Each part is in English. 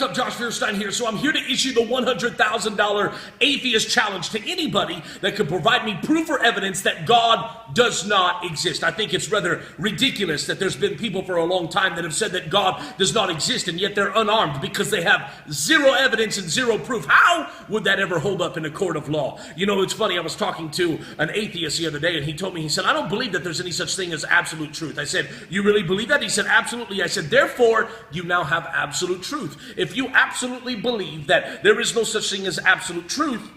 what's up? Josh Feuerstein here. So I'm here to issue the $100,000 Atheist Challenge to anybody that could provide me proof or evidence that God does not exist. I think it's rather ridiculous that there's been people for a long time that have said that God does not exist, and yet they're unarmed because they have zero evidence and zero proof. How would that ever hold up in a court of law? You know, it's funny. I was talking to an atheist the other day, and he told me, he said, I don't believe that there's any such thing as absolute truth. I said, you really believe that? He said, absolutely. I said, therefore, you now have absolute truth. If you absolutely believe that there is no such thing as absolute truth,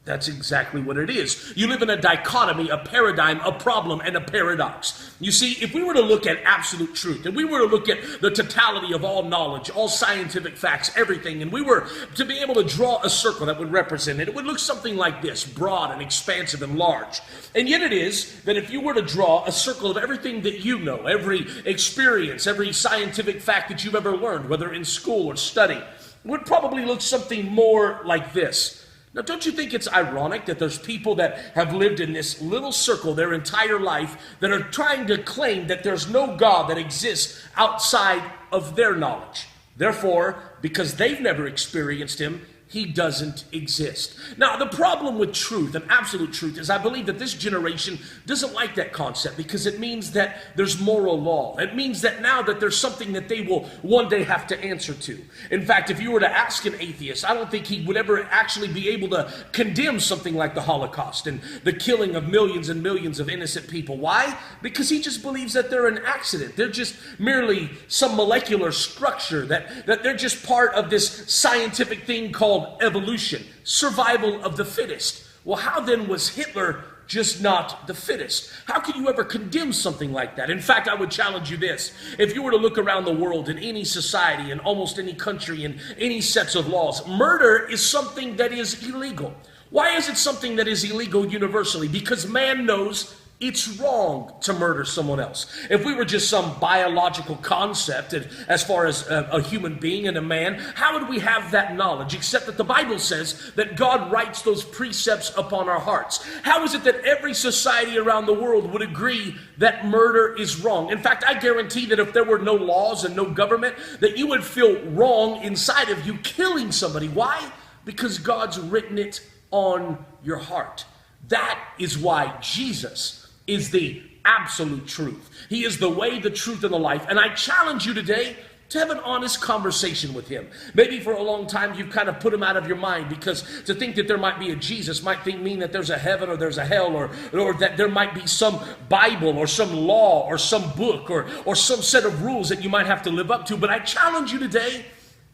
that's exactly what it is. You live in a dichotomy, a paradigm, a problem, and a paradox. You see, if we were to look at absolute truth, and we were to look at the totality of all knowledge, all scientific facts, everything, and we were to be able to draw a circle that would represent it, it would look something like this, broad and expansive and large. And yet it is that if you were to draw a circle of everything that you know, every experience, every scientific fact that you've ever learned, whether in school or study, it would probably look something more like this. Now, don't you think it's ironic that there's people that have lived in this little circle their entire life that are trying to claim that there's no God that exists outside of their knowledge? Therefore, because they've never experienced him, he doesn't exist. Now, the problem with truth and absolute truth is I believe that this generation doesn't like that concept because it means that there's moral law. It means that now that there's something that they will one day have to answer to. In fact, if you were to ask an atheist, I don't think he would ever actually be able to condemn something like the Holocaust and the killing of millions and millions of innocent people. Why? Because he just believes that they're an accident. They're just merely some molecular structure, that they're just part of this scientific thing called evolution, survival of the fittest. Well, how then was Hitler just not the fittest? How can you ever condemn something like that? In fact, I would challenge you this. If you were to look around the world in any society, in almost any country, in any sets of laws, murder is something that is illegal. Why is it something that is illegal universally? Because man knows it's wrong to murder someone else. If we were just some biological concept as far as a human being and a man, how would we have that knowledge except that the Bible says that God writes those precepts upon our hearts? How is it that every society around the world would agree that murder is wrong? In fact, I guarantee that if there were no laws and no government, that you would feel wrong inside of you killing somebody. Why? Because God's written it on your heart. That is why Jesus is the absolute truth. He is the way, the truth, and the life. And I challenge you today to have an honest conversation with him. Maybe for a long time you've kind of put him out of your mind because to think that there might be a Jesus might mean that there's a heaven or there's a hell or that there might be some Bible or some law or some book or some set of rules that you might have to live up to. But I challenge you today,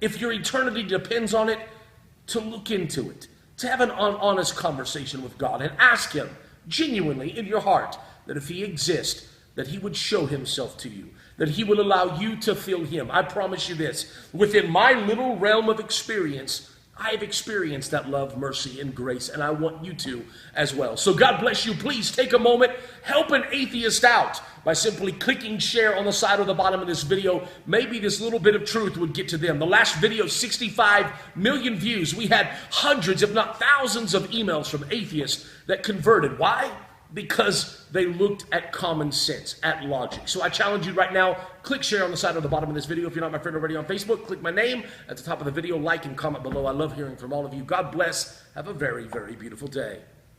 if your eternity depends on it, to look into it, to have an honest conversation with God and ask him genuinely in your heart that if he exists, that he would show himself to you, that he will allow you to feel him. I promise you this, within my little realm of experience, I've experienced that love, mercy, and grace, and I want you to as well. So God bless you. Please take a moment, help an atheist out by simply clicking share on the side or the bottom of this video. Maybe this little bit of truth would get to them. The last video, 65 million views. We had hundreds, if not thousands of emails from atheists that converted. Why? Because they looked at common sense, at logic. So I challenge you right now, click share on the side or the bottom of this video. If you're not my friend already on Facebook, click my name at the top of the video, like and comment below. I love hearing from all of you. God bless. Have a very, very beautiful day.